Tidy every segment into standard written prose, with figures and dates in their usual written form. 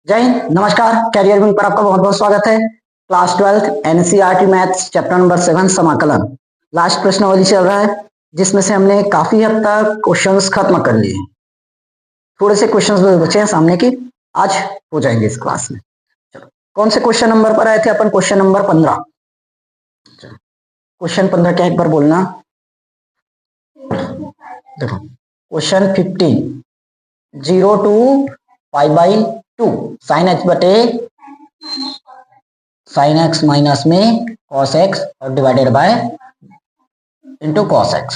जय हिंद, नमस्कार। Career wing पर आपका बहुत बहुत स्वागत है। Class 12th NCERT maths chapter number 7 समाकलन लास्ट प्रश्नावली चल रहा है, जिसमें से हमने काफी हद तक क्वेश्चंस खत्म कर लिए। थोड़े से क्वेश्चंस बचे हैं सामने की, आज हो जाएंगे इस क्लास में। चलो, कौन से क्वेश्चन नंबर पर आए थे अपन? Question number 15। क्वेश्चन 15 क्या, एक बार बोलना। देखो, क्वेश्चन 15, 0 to π/2 साइन एक्स बटे साइन एक्स माइनस में कॉस एक्स और divided bye into cos x,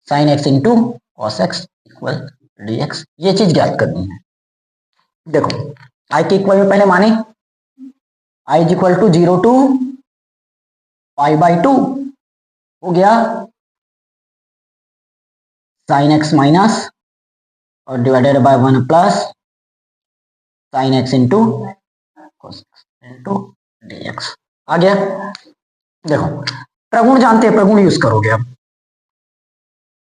sine x into cos x equal D x. ये चीज ज्ञात करनी है। देखो, आई के इक्वल में पहले माने I is equal to 0 to π/2 हो गया साइन एक्स माइनस और divided by 1 plus sine x into cos x into d x आ गया। देखो, प्रगुण जानते हैं, प्रगुण यूज करोगे। अब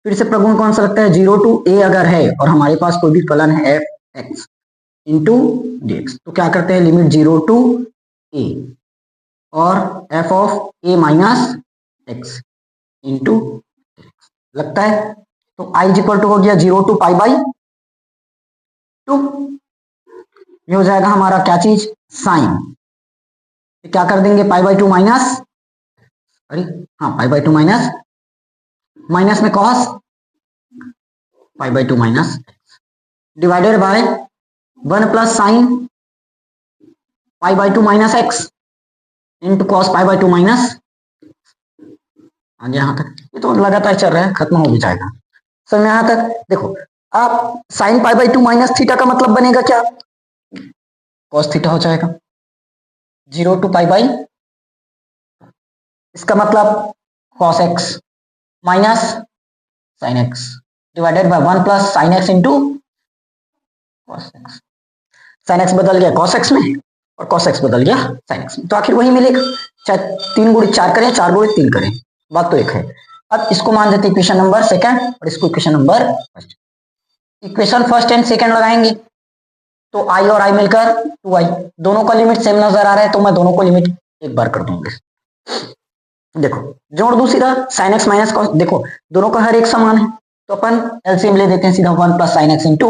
फिर से प्रगुण कौन सा लगता है? 0 to a अगर है और हमारे पास कोई भी फलन है F x into d x, तो क्या करते हैं? लिमिट 0 to a और F of a minus x into लगता है। तो आई इज इक्वल टू हो गया 0 to π/2। ये हो जाएगा हमारा क्या चीज? साइन। क्या कर देंगे? π/2 माइनस, अरे हाँ, π/2 माइनस, माइनस में cos, π/2 minus divided by 1 plus sine π/2 minus x into cos π/2 minus. आगे यहां तक ये तो लगातार चल रहा है, खत्म हो भी जाएगा। समझ में यहां तक? देखो, आप साइन π/2 माइनस थीटा का मतलब बनेगा क्या? कॉस थीटा हो जाएगा 0 to π/, इसका मतलब cos x minus sine x divided by 1 plus sine x into cos x. Sine x बदल गया कॉस एक्स में और कॉस एक्स बदल गया साइन एक्स में, तो आखिर वही मिलेगा। चाहे 3 गुणित 4 करें, 4 गुणित 3 करें, बात तो एक है। अब इसको मान देते इक्वेशन नंबर सेकंड और इसको equation number first. Equation first and second लगाएंगे तो आई और आई मिलकर 2i, दोनों का लिमिट सेम नजर आ रहा है, तो मैं दोनों को लिमिट एक बार कर दूंगा। देखो, जोड़ दू सीधा साइन एक्स माइनस कॉस, देखो दोनों का हर एक समान है, तो अपन एलसीएम ले देते हैं सीधा 1 plus sine x into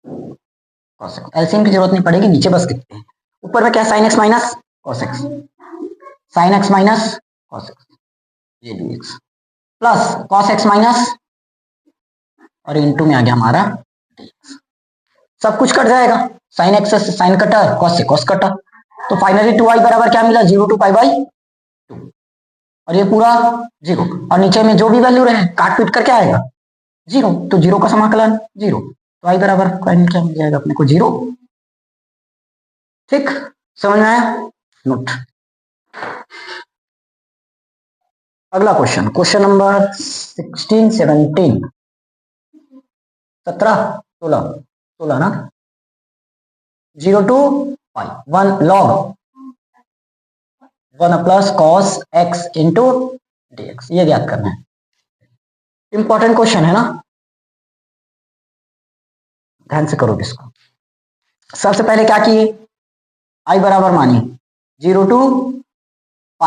cos x. LCM की जरूरत नहीं पड़ेगी, नीचे बस लिखते हैं। ऊपर में क्या? Sine x minus cos x, sine x minus cos x, ये d x plus cos x minus और इंटू में आ गया हमारा डी एक्स। सब कुछ कट जाएगा, साइन एक्स से साइन कटा, कॉस से कॉस कटा, तो फाइनली 2i बराबर क्या मिला? 0 to π/2 और ये पूरा 0, और नीचे में जो भी वैल्यू रहे काट पीट कर क्या आएगा? 0, तो 0 का समाकलन 0, तो i बराबर क्या मिल जाएगा अपने को? 0। ठीक, समझ में आया? नोट। अगला क्वेश्चन, क्वेश्चन नंबर 16, 17, 16 ना। 0 to π, 1 log 1 plus cos x into d x, ये ज्ञात करना है। इंपॉर्टेंट क्वेश्चन है ना, ध्यान से करोगे इसको। सबसे पहले क्या किए? आई बराबर मानिए 0 to π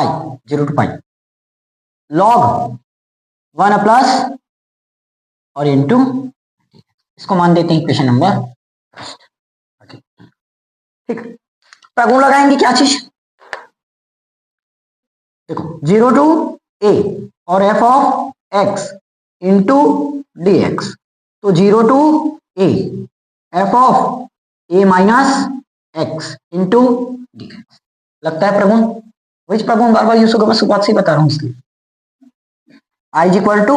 लॉग 1 प्लस और इंटू, इसको मान देते हैं इक्वेशन नंबर। ठीक, प्रगुण लगाएंगे क्या चीज? देखो, 0 to a और F of x into d x, तो 0 to a F of a minus x into d x लगता है प्रगुण। वही प्रगुण बार बार यूज होगा, मैं शुरुआत से बता रहा हूं इसलिए। I is equal to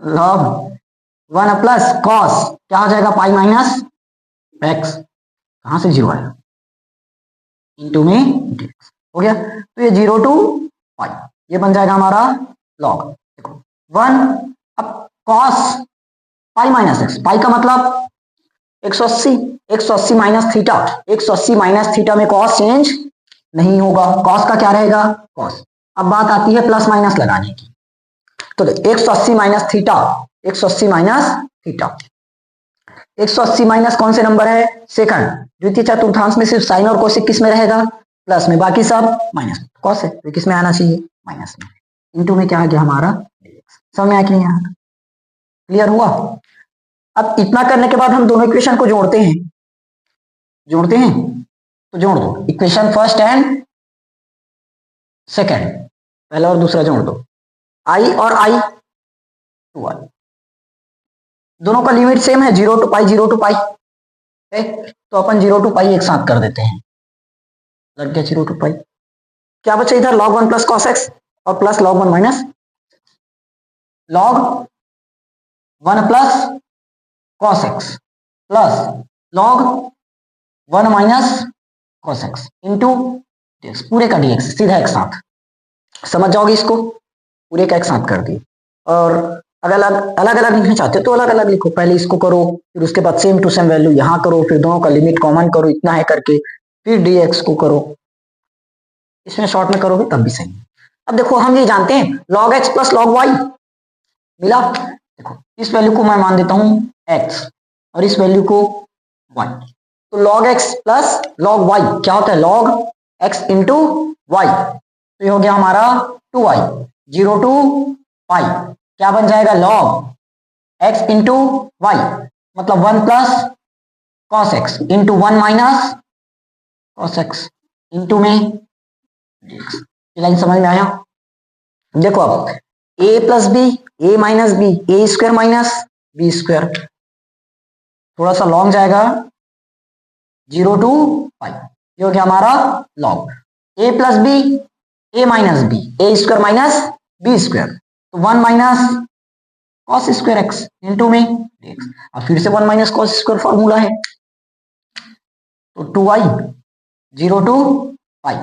log 1 plus cos, क्या हो जाएगा? पाई माइनस एक्स, कहां से 0 आया? इंटू में dx हो गया, तो ये 0 to π, ये बन जाएगा हमारा लॉग। देखो 1, अब कॉस पाई माइनस एक्स, पाई का मतलब 180, 180 माइनस थीटा, 180 माइनस थीटा में कॉस चेंज नहीं होगा, कॉस का क्या रहेगा? कॉस। अब बात आती है प्लस माइनस लगाने की, तो 180 minus theta, 180 minus theta. 180 minus कौन से नंबर है? सेकंड। द्वितीय चतुर्थांश में सिर्फ साइन और कोसेक किस में रहेगा? प्लस में, बाकी सब माइनस। कॉस है तो किस में आना चाहिए? माइनस में। इनटू में क्या आ गया हमारा? समझ में आया कि नहीं आया? क्लियर हुआ? अब इतना करने के बाद हम दोनों इक्वेशन को जोड़ते हैं। तो जोड़ दो इक्वेशन फर्स्ट एंड सेकंड, पहला और दूसरा जोड़ दो। आई और आई 2i, दोनों का लिमिट सेम है, 0 to पाई 0 to पाई। तो अपन 0 to पाई एक साथ कर देते हैं, लग गया 0 to पाई। क्या बचा इधर? log 1 प्लस cos x और plus log 1 minus log 1 plus cos x plus log 1 minus cos x into dx, पूरे का dx सीधा एक साथ। समझ जाओगे इसको? पूरे का एक साथ कर दी। और अगर अलग अलग लिखना चाहते हो तो अलग अलग लिखो, पहले इसको करो, फिर उसके बाद सेम टू सेम वैल्यू यहाँ करो, फिर दोनों का लिमिट कॉमन करो, इतना है करके, फिर dx को करो। इसमें शॉर्ट में करोगे तब भी सही। अब देखो हम ये जानते हैं log x plus log y मिला। देखो इस वैल्यू को मैं मान देता हूं x और इस वैल्यू को y। तो log x plus log y क्या होता है? log x into y। तो ये हो गया हमारा 2y। 0 to पाई क्या बन जाएगा? log x इंटू y, मतलब 1 plus cos x into 1 minus cos x into में dx। ये लाइन समझ में आया? देखो अब a plus b, a minus b, a square minus b square, थोड़ा सा लॉन्ग जाएगा, 0 to पाई। ये हो गया हमारा log a plus b, a minus b, a square minus b square, तो 1 minus cos square x into में dx। अब फिर से 1 माइनस cos स्क्वायर फॉर्मूला है, तो 2y 0 to पाई,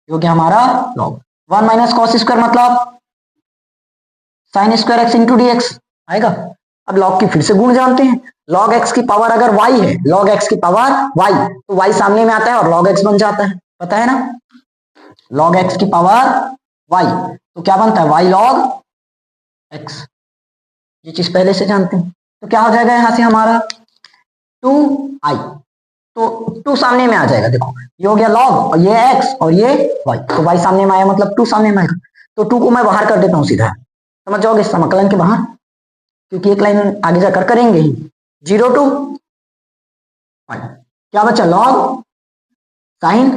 जो कि हमारा log 1 माइनस cos स्क्वायर मतलब sin square x into dx आएगा। अब log की फिर से गुण जानते हैं, log x की पावर अगर y है, log x की पावर y, तो y सामने में आता है और log x बन जाता है, पता है ना? log x की पावर y तो क्या बनता है? y log x। ये चीज पहले से जानते हैं, तो क्या हो जाएगा यहां से हमारा 2i, तो 2 सामने में आ जाएगा। देखो ये हो गया log और ये x और ये y, तो y सामने में आया मतलब 2 सामने में आएगा, तो 2 को मैं बाहर कर देता हूं सीधा। समझ जाओगे समाकलन के बाहर, क्योंकि एक लाइन आगे जाकर करेंगे ही। 0 to पाई क्या बचा? log sin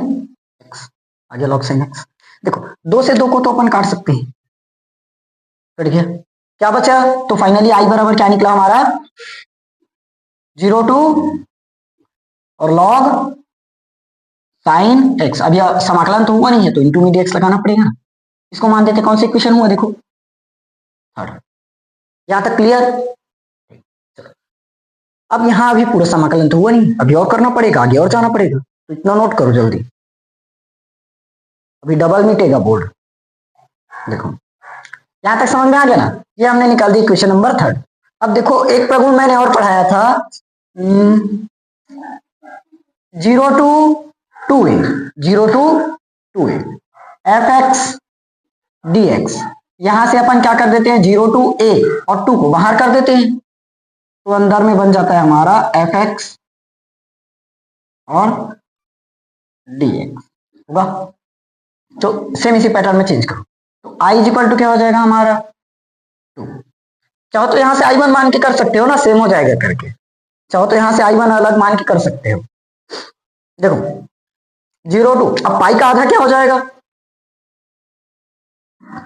x, आगे log sin x। देखो 2 से 2 को तो अपन काट सकते हैं, कट गया। क्या बचा? तो फाइनली i बराबर क्या निकला हमारा? 0 to और log sin x। अब यह समाकलन तो हुआ नहीं है तो इंटू में dx लगाना पड़ेगा ना। इसको मान देते कौन सा इक्वेशन हुआ? देखो थर्ड। यहां तक क्लियर? चलो अब यहां अभी पूरा समाकलन तो हुआ नहीं, अभी और करना पड़ेगा, आगे और जाना पड़ेगा, तो इतना नोट करो जल्दी, अभी डबल मिटेगा बोर्ड। देखो यहां तक समझ में आ गया ना? ये हमने निकाल दी क्वेश्चन नंबर थर्ड। अब देखो एक प्रगुण मैंने और पढ़ाया था, 0 to 2a, 0 to 2a fx dx। यहां से अपन क्या कर देते हैं? 0 to a और 2 को बाहर कर देते हैं, तो अंदर में बन जाता है हमारा fx और dx होगा। तो सेम इसी पैटर्न में चेंज करो, तो i इक्वल टू क्या हो जाएगा हमारा? 2। चाहो तो यहां से i1 मान के कर सकते हो ना, सेम हो जाएगा करके। चाहो तो यहां से i1 अलग मान के कर सकते हो। देखो 0 to, अब पाई का आधा क्या हो जाएगा?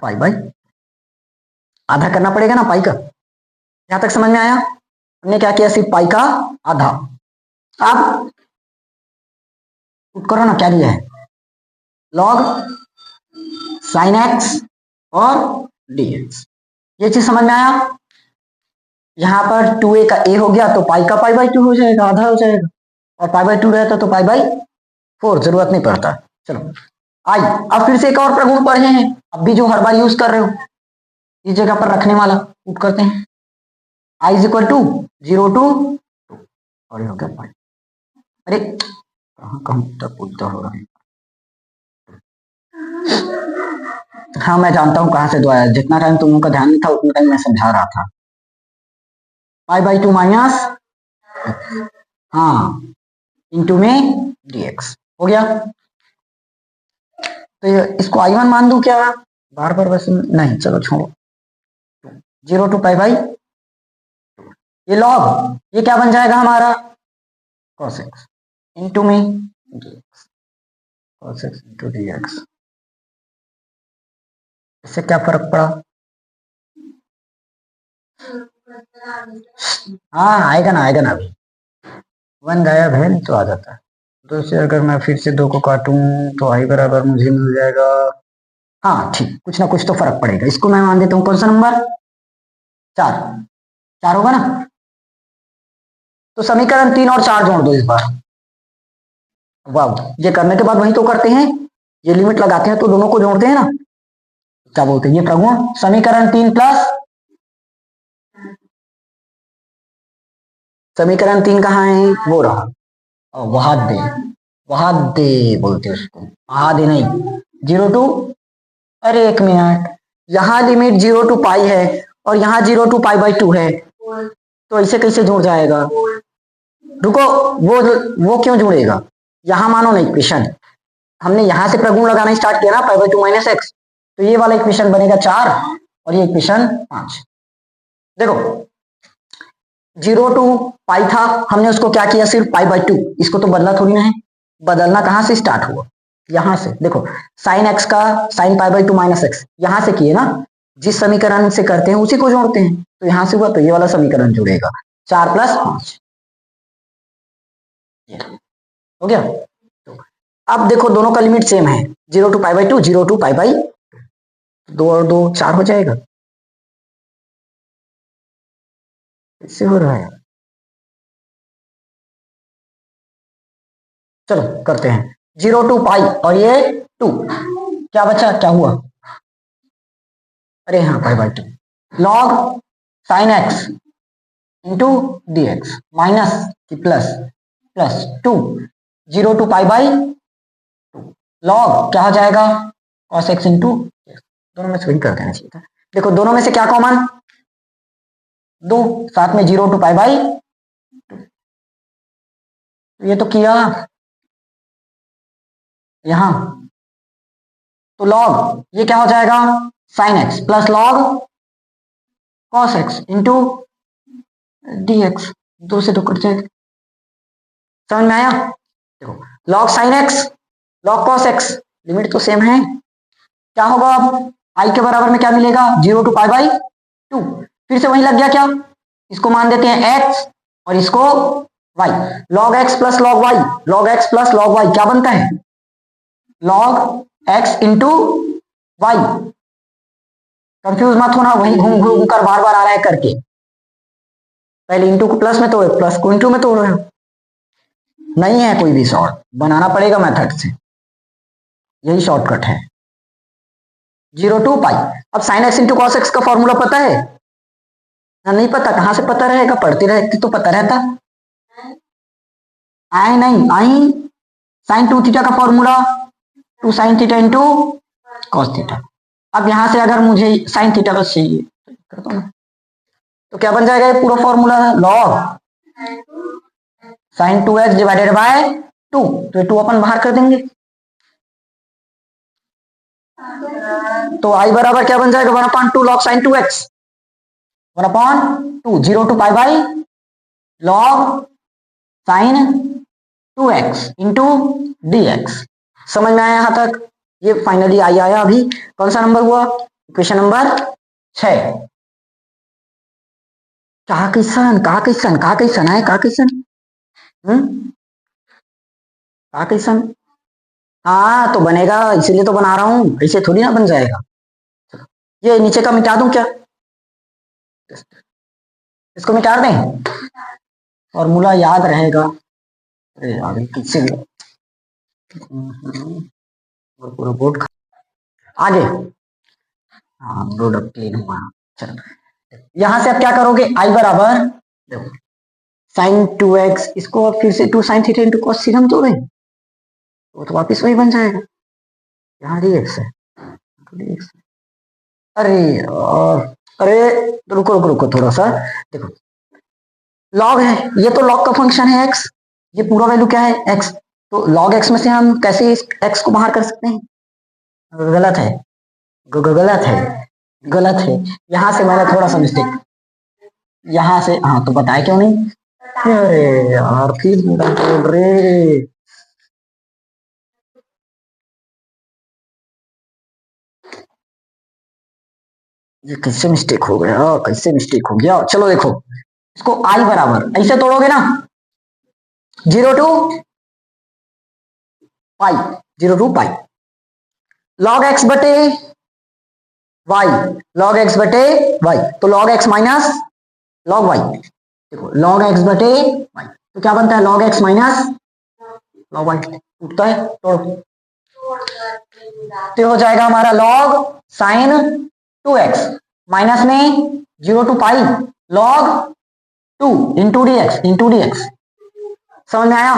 पाई बाई आधा करना पड़ेगा ना पाई का। यहां तक समझ में आया? हमने क्या किया? सिर्फ पाई का आधा। अब करो ना, क्या दिया है? log sin x और dx। ये चीज समझ में आया? यहां पर 2a का a हो गया तो पाई का पाई बाई 2 हो जाएगा, आधा हो जाएगा, और पाई बाई 2 रहता तो पाई बाई 4, जरूरत नहीं पड़ता। चलो आई, अब फिर से एक और प्रगुण पढ़े हैं, अब भी जो हर बार यूज कर रहे हो इस जगह पर रखने वाला, पुट करते हैं i is equal to 0 to 2 और ये हो गया पाई। अरे कहां तक पूछता हो रहा है? हाँ मैं जानता हूं कहां से दो आया, जितना टाइम तुम लोगों का ध्यान नहीं था उतना टाइम मैं समझा रहा था। पाई बाई 2 माइनस, हाँ, इंटू में dx हो गया। तो इसको I1 मान दूं क्या? बार बार बस नहीं, चलो छोड़ो। 0 टू पाई बाई, ये लॉग, ये क्या बन जाएगा हमारा? cos x इंटू में dx, cos x into dx। इससे क्या फर्क पड़ा? हाँ आएगा ना अभी, 1 गायब है, नहीं तो आ जाता है। तो इसे अगर मैं फिर से 2 को काटूं तो I बराबर मुझे मिल जाएगा, हाँ ठीक, कुछ ना कुछ तो फर्क पड़ेगा। इसको मैं मान देता हूँ कौन सा नंबर? 4, 4 होगा ना? तो समीकरण 3 और 4 जोड़ दो इस बार। वाह, ये करने के बाद वही तो करते हैं, ये लिमिट लगाते हैं तो दोनों को जोड़ते हैं ना, क्या बोलते हैं, ये प्रगुण समीकरण 3 प्लस समीकरण 3 कहाँ है? वो रहा, वहादे, वहादे बोलते हैं उसको, वहादे नहीं, 0 टू, अरे एक मिनट, यहाँ लिमिट 0 टू पाई है और यहाँ 0 टू पाई बाई 2 है, तो ऐसे कैसे जुड़ जाएगा? रुको, वो क्यों जुड़ेगा? यहाँ मानो ना इक्वेशन, हमने यहाँ से प्रगुण लगाना स्टार्ट किया ना, पाई बाई 2 माइनस एक्स, तो ये वाला इक्वेशन बनेगा 4 और ये इक्वेशन 5। देखो 0 टू पाई था, हमने उसको क्या किया, सिर्फ पाई बाई 2, इसको तो बदला थोड़ी ना है, बदलना कहाँ से स्टार्ट हुआ? यहां से। देखो साइन एक्स का sine pi by 2 minus x यहां से किए ना, जिस समीकरण से करते हैं उसी को जोड़ते हैं, तो यहां से हुआ तो ये वाला समीकरण जुड़ेगा, 4 प्लस 5 हो गया। तो अब देखो दोनों का लिमिट सेम है, 0 to pi by 2, 0 to pi by 2 और 2 4 हो जाएगा। इससे हो रहा है, चलो करते हैं, 0 टू पाई और ये 2, क्या बचा, क्या हुआ? अरे हाँ pi by 2, log sine x into d x minus की plus, plus 2, 0 to pi by 2, log क्या हो जाएगा, cos x इंटू, दोनों में से वही कर देना चाहिए था। देखो दोनों में से क्या कॉमन, 2, साथ में 0 टू पाई बाई 2, ये तो किया यहां, तो लॉग ये क्या हो जाएगा, sine x plus log cos x into d x, 2 से 2 कट जाएगा, समझ में आया? देखो log sine x log cos x, limit तो सेम है, क्या होगा अब, आई के बराबर में क्या मिलेगा, 0 टू पाई बाई 2, फिर से वही लग गया क्या, इसको मान देते हैं x और इसको y, log x plus log y, log x plus log y क्या बनता है, log x into y, confuse मत होना, वही घूम घूम कर बार बार आ रहा है करके, पहले इंटू को प्लस में तोड़े, प्लस को इंटू में तोड़ रहे हो, नहीं है कोई भी शॉर्ट, बनाना पड़ेगा मेथड से, यही शॉर्टकट है, 0 टू पाई। अब sign x into cos x का फॉर्मूला पता है ना? नहीं पता, कहां से पता रहेगा, पढ़ते रहते तो पता रहता, आई नहीं आई, साइन 2 थीटा का formula 2 sine theta into cos theta. अब यहां से अगर मुझे साइन थीटा बस चाहिए कर दो ना, तो क्या बन जाएगा ये पूरा formula, log sine 2x divided by 2, तो ये 2 अपन बाहर कर देंगे, तो आई बराबर क्या बन जाएगा, 1/2 log sine 2x, 1/2, 0 to pi by log sine 2x into dx। समझ में आया यहां तक? ये फाइनली आई आया अभी, कौन सा नंबर हुआ, इक्वेशन नंबर 6। कहा कैसन, कहा कैसन, कहा कैसन है, कहा कैसन, कहा कैसन, हाँ तो बनेगा, इसीलिए तो बना रहा हूं, ऐसे थोड़ी ना बन जाएगा। ये नीचे का मिटा दूं क्या, इसको मिटा दें, फॉर्मूला याद रहेगा, अरे आगे किससे पूरा बोर्ड आगे, हाँ प्रोडक्ट क्लीन हुआ, चलो यहां से आप क्या करोगे, आई बराबर देखो साइन 2x, इसको फिर से 2 sine theta into cos theta में तोड़े, तो वापिस वही बन जाएगा, यहाँ dx है, dx है। अरे अरे रुको रुको रुको थोड़ा सा, देखो लॉग है, ये तो लॉग का फंक्शन है एक्स, ये पूरा वैल्यू क्या है एक्स, तो लॉग एक्स में से हम कैसे इस एक्स को बाहर कर सकते हैं? गलत है, गलत है, गलत है। यहां से मैंने थोड़ा सा मिस्टेक, यहां से, हाँ तो बताए क्यों नहीं? अरे यार फिर बोल रहे, ये कैसे मिस्टेक हो गया, कैसे मिस्टेक हो गया? चलो देखो, इसको आई बराबर ऐसे तोड़ोगे ना, 0 to पाई, 0 to पाई, लॉग एक्स बटे वाई, लॉग एक्स बटे वाई, तो log x minus log y, देखो लॉग एक्स बटे वाई, तो क्या बनता है log x minus log y, टूटता है, तोड़ो, तो हो जाएगा हमारा लॉग साइन 2x माइनस में 0 to पाई लॉग 2 इंटू डी एक्स, समझ में आया?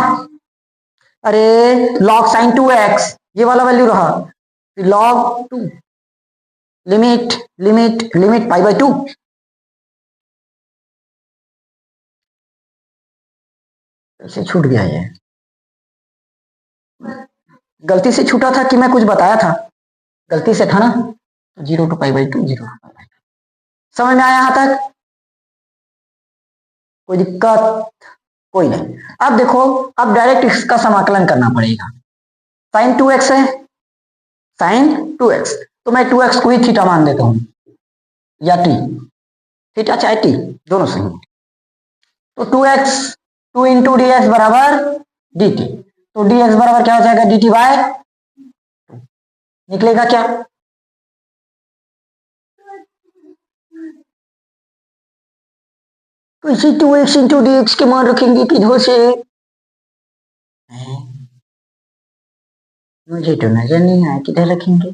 अरे लॉग साइन 2x ये वाला वैल्यू रहा, log 2 limit limit limit pi by 2, कैसे छूट गया ये? गलती से छूटा था कि मैं कुछ बताया था? गलती से था ना, 0 to pi by 2, 0 to pi by 2, समझ में आया यहां तक? कोई दिक्कत? कोई नहीं। अब देखो, अब डायरेक्ट इसका समाकलन करना पड़ेगा, साइन 2x है, साइन 2x, तो मैं 2x को ही थीटा मान देता हूं, या टी, थीटा चाहे टी दोनों सही, तो 2x 2 इंटू डी एक्स बराबर डी टी, तो डी एक्स बराबर क्या हो जाएगा डी टी बाय, निकलेगा क्या? तो इसी 2x इंटू डी एक्स के मान रखेंगे किधर से? मुझे तो नजर नहीं आया किधर रखेंगे।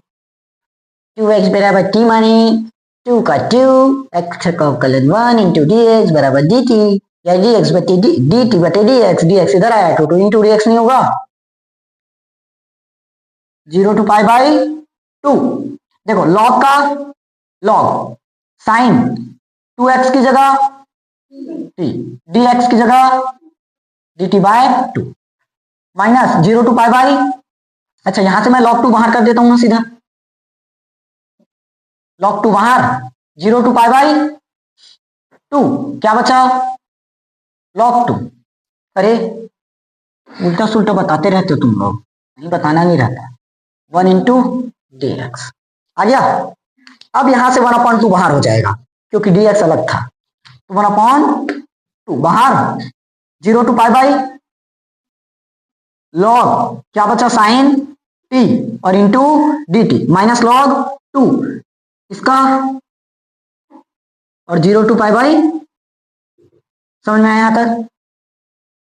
2x बराबर टी माने 2 का 2 एक्स का अवकलन 1 इंटू डी एक्स बराबर डी टी, या डी एक्स बटे डी टी बटे डी एक्स इधर आया तो 2 इंटू डी एक्स नहीं होगा, 0 to पाई बाई 2, देखो लॉग का लॉग साइन 2x की जगह टी, डी एक्स की जगह d t by 2, minus 0 to pi by, अच्छा यहां से मैं log 2 बाहर कर देता हूं ना सीधा, log 2 बाहर, 0 to पाई बाई 2, क्या बचा log 2, अरे उल्टा सुल्टा बताते रहते हो तुम लोग, नहीं बताना नहीं रहता, 1 इंटू डी एक्स आ गया। अब यहां से 1/2 बाहर हो जाएगा क्योंकि डी एक्स अलग था, तो 1/2 बाहर, 0 to पाई बाई लॉग क्या बचा साइन टी और into D T minus log 2 इसका, और 0 to पाई बाई, समझ में आया यहां तक?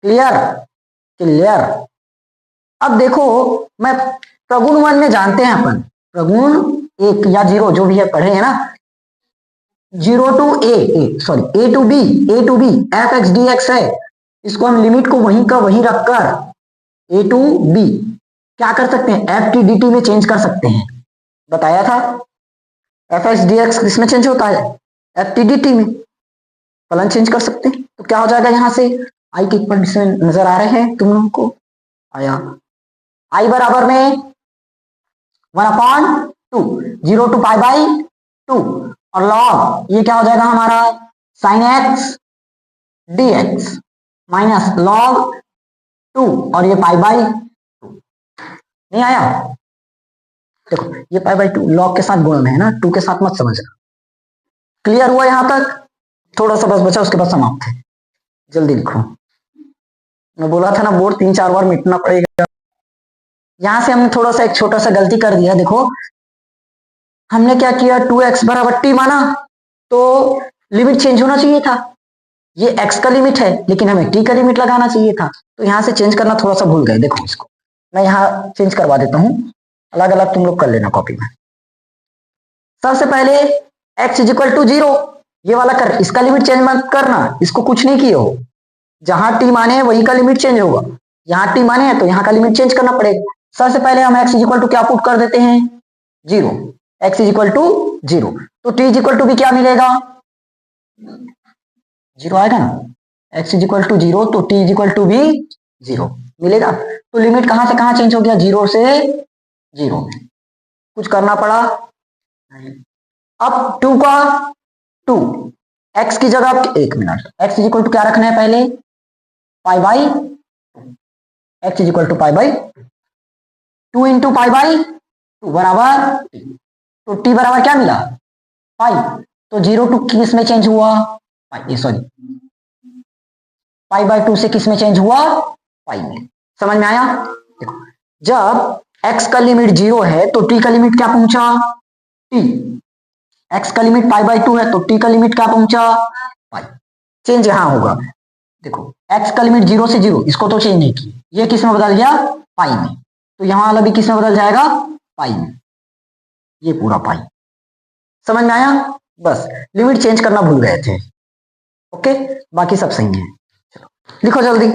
Clear clear. अब देखो, मैं प्रगुण 1 में जानते हैं अपन, प्रगुण 1 या 0 जो भी है पढ़े है ना, 0 to a to b f x d x है, इसको हम लिमिट को वहीं का वहीं रखकर ए टू बी क्या कर सकते हैं, एफ टी डी टी में चेंज कर सकते हैं, बताया था। एफ एक्स डी एक्स किसमें चेंज होता है, एफ टी डी टी में, फलन चेंज कर सकते हैं, तो क्या हो जाएगा यहां से, आई के इक्वल नजर आ रहे हैं तुम लोगों को, आया आई बराबर में 1/2, 0 to पाई बाई 2, और लॉग ये क्या हो जाएगा हमारा sine x d x minus log 2 और ये पाई बाई 2, नहीं आया? देखो ये पाई बाई 2 लॉग के साथ गुण में है ना, 2 के साथ मत समझना। क्लियर हुआ यहां तक? थोड़ा सा बस बचा, उसके बाद समाप्त है, जल्दी लिखो। मैं बोला था ना बोर्ड 3-4 बार मिटना पड़ेगा। यहां से हमने थोड़ा सा एक छोटा सा गलती कर दिया, देखो हमने क्या किया, 2x बराबर टी माना, तो लिमिट चेंज होना चाहिए था, ये x का लिमिट है लेकिन हमें t का लिमिट लगाना चाहिए था, तो यहां से चेंज करना थोड़ा सा भूल गए। देखो इसको मैं यहाँ चेंज करवा देता हूँ, अलग अलग तुम लोग कर लेना कॉपी में। सबसे पहले x इज इक्वल टू 0 ये वाला कर, इसका लिमिट चेंज मत करना, इसको कुछ नहीं किए हो, जहां t माने है वही का लिमिट चेंज होगा, यहाँ t माने है तो यहाँ का लिमिट चेंज करना पड़ेगा। सबसे पहले हम x इज इक्वल टू क्या पुट कर देते हैं 0, x इज इक्वल टू 0, तो t इज इक्वल टू भी क्या मिलेगा 0 आएगा ना, x इज इक्वल टू 0 तो t इज इक्वल टू भी 0 मिलेगा। तो लिमिट कहां से कहां चेंज हो गया, 0 से 0 में। कुछ करना पड़ा। अब 2 का 2 x की जगह, एक minute, x is equal to क्या रखना है पहले, pi by, x is equal to pi by 2 into pi by 2 बराबर t। तो t बराबर क्या मिला, पाई। तो 0 टू किस में चेंज हुआ, पाई, सॉरी, पाई बाई 2 से किस में चेंज हुआ, पाई में। समझ में आया। देखो जब x का लिमिट 0 है तो t का लिमिट क्या पहुंचा, t। x का लिमिट पाई बाई 2 है तो t का लिमिट क्या पहुंचा, पाई। चेंज यहां होगा, देखो x का लिमिट 0 से 0, इसको तो चेंज नहीं की, ये किस में बदल गया, पाई में। तो यहां वाला भी किस में बदल जाएगा, पाई में, ये पूरा पाई। समझ में आया। बस लिमिट चेंज करना भूल गए थे। ओके, बाकी सब सही है। चलो लिखो जल्दी।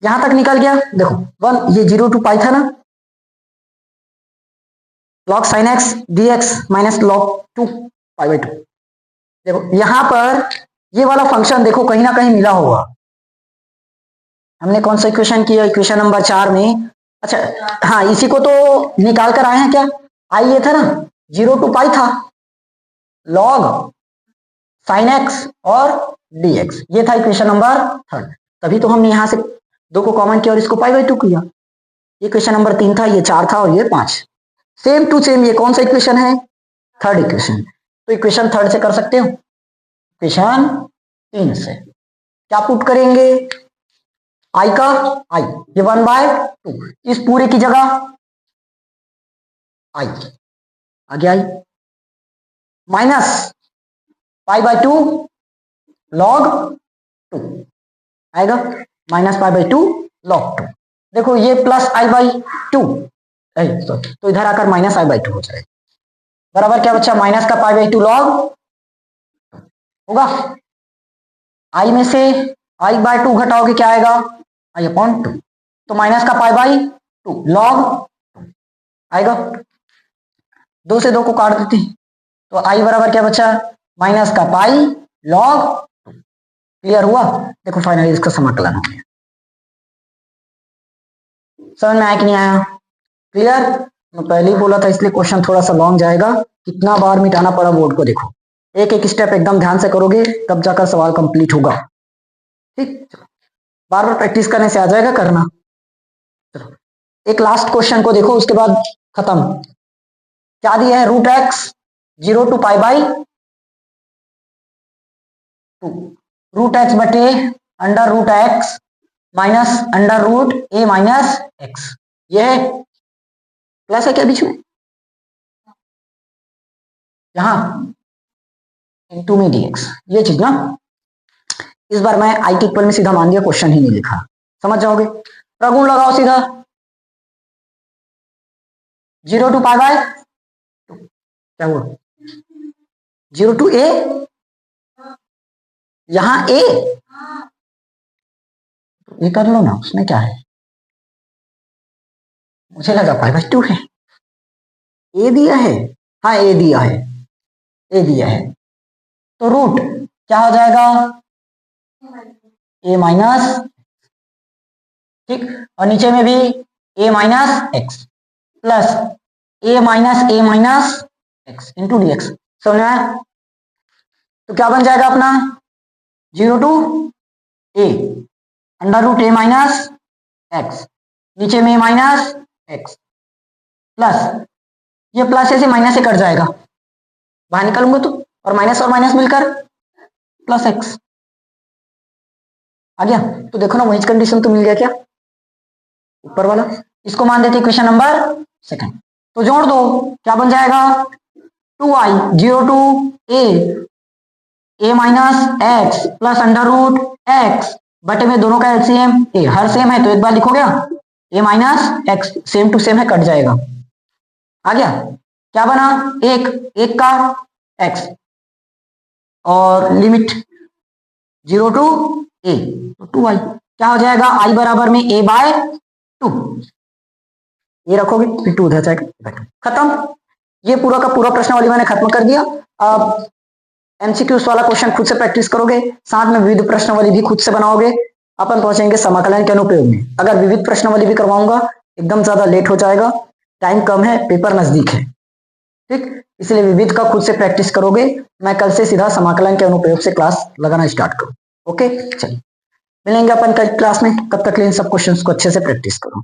यहां तक निकल गया। देखो 1, ये 0 टू पाई था ना, log sin x dx minus log 2 pi by 2। देखो यहां पर ये वाला फंक्शन देखो कहीं ना कहीं मिला होगा। हमने कौन सा इक्वेशन किया, इक्वेशन नंबर 4 में। अच्छा हाँ, इसी को तो निकाल कर आए हैं क्या, आई ये था ना, 0 टू पाई था, log sin x और dx, ये था इक्वेशन नंबर 3। तभी तो हमने यहां से 2 को कॉमन किया और इसको पाई बाई 2 किया। ये इक्वेशन नंबर 3 था, ये 4 था और ये 5। सेम टू सेम ये कौन सा इक्वेशन है, 3rd इक्वेशन। तो इक्वेशन 3rd से कर सकते हो, इक्वेशन 3 से क्या पुट करेंगे, आई का आई, ये 1/2, इस पूरे की जगह आई, आगे आई, माइनस पाई बाई 2 log 2 आएगा, माइनस पाई बाई 2 log 2। देखो ये प्लस आई बाई 2, तो इधर आकर माइनस आई बाई 2 हो जाएगा, बराबर क्या बच्चा, माइनस का पाई बाई 2 log होगा। आई में से आई बाई 2 घटाओगे क्या आएगा, आई अपॉन 2, तो माइनस का पाई बाई 2 log आएगा। 2 से 2 को काट देते हैं तो आई बराबर क्या बचा, माइनस का पाई log। क्लियर हुआ। देखो फाइनली इसका समाकलन हो गया। समझ में आया कि नहीं आया, क्लियर। मैं पहले ही बोला था इसलिए क्वेश्चन थोड़ा सा लॉन्ग जाएगा। कितना बार मिटाना पड़ा बोर्ड को, देखो एक एक स्टेप एकदम ध्यान से करोगे तब जाकर सवाल कंप्लीट होगा। ठीक, बार बार प्रैक्टिस करने से आ जाएगा करना। चलो एक लास्ट क्वेश्चन को देखो उसके बाद खत्म। क्या दिया है, root x 0 to pi by 2, root x बटे under root x minus under root a minus x. ये है प्लस है क्या बीच में, यहां इंटू में dx, ये चीज ना। इस बार मैं आई के इक्वल में सीधा मान दिया, क्वेश्चन ही नहीं लिखा, समझ जाओगे। प्रगुण लगाओ सीधा, 0 टू पाई बाय, क्या हुआ, 0 टू ए, यहां ए, ये कर लो ना, उसमें क्या है, मुझे लगा पाई बाय 2 है। ए दिया है, हाँ ए दिया है, ए दिया है, तो रूट क्या हो जाएगा, ए माइनस, ठीक, और नीचे में भी a minus x plus a minus x into d x. समझ में आया। तो क्या बन जाएगा अपना, 0 to a under root a minus x, नीचे में ए माइनस एक्स प्लस, ये प्लस से माइनस से कट जाएगा, बाहर निकालूंगा तो, और माइनस मिलकर प्लस एक्स आ गया। तो देखो ना वही कंडीशन तो मिल गया क्या, ऊपर वाला। इसको मान देते इक्वेशन नंबर 2, तो जोड़ दो, क्या बन जाएगा, 2i 0 to a minus x plus under root x बटे में दोनों का एलसीएम ए, हर सेम है तो एक बार लिखो गया, a minus x same to same है कट जाएगा, आ गया। क्या बना, एक का एक्स और लिमिट 0 टू ए, तो 2i, क्या हो जाएगा, आई बराबर में ए बाय 2, ये रखोगे फिर 2 उधर जाएगा, खत्म। ये पूरा का पूरा प्रश्नावली मैंने खत्म कर दिया। अब एमसीक्यूज वाला क्वेश्चन खुद से प्रैक्टिस करोगे, साथ में विविध प्रश्नावली भी खुद से बनाओगे। अपन पहुंचेंगे समाकलन के अनुप्रयोग में। अगर विविध प्रश्नावली भी करवाऊंगा एकदम ज्यादा लेट हो जाएगा, टाइम कम है, पेपर नजदीक है, ठीक। इसलिए विविध का खुद से प्रैक्टिस करोगे। मैं कल से सीधा समाकलन के अनुप्रयोग से क्लास लगाना स्टार्ट करूँ। ओके, चलिए मिलेंगे अपन कल क्लास में। कब तक इन सब क्वेश्चंस को अच्छे से प्रैक्टिस करो।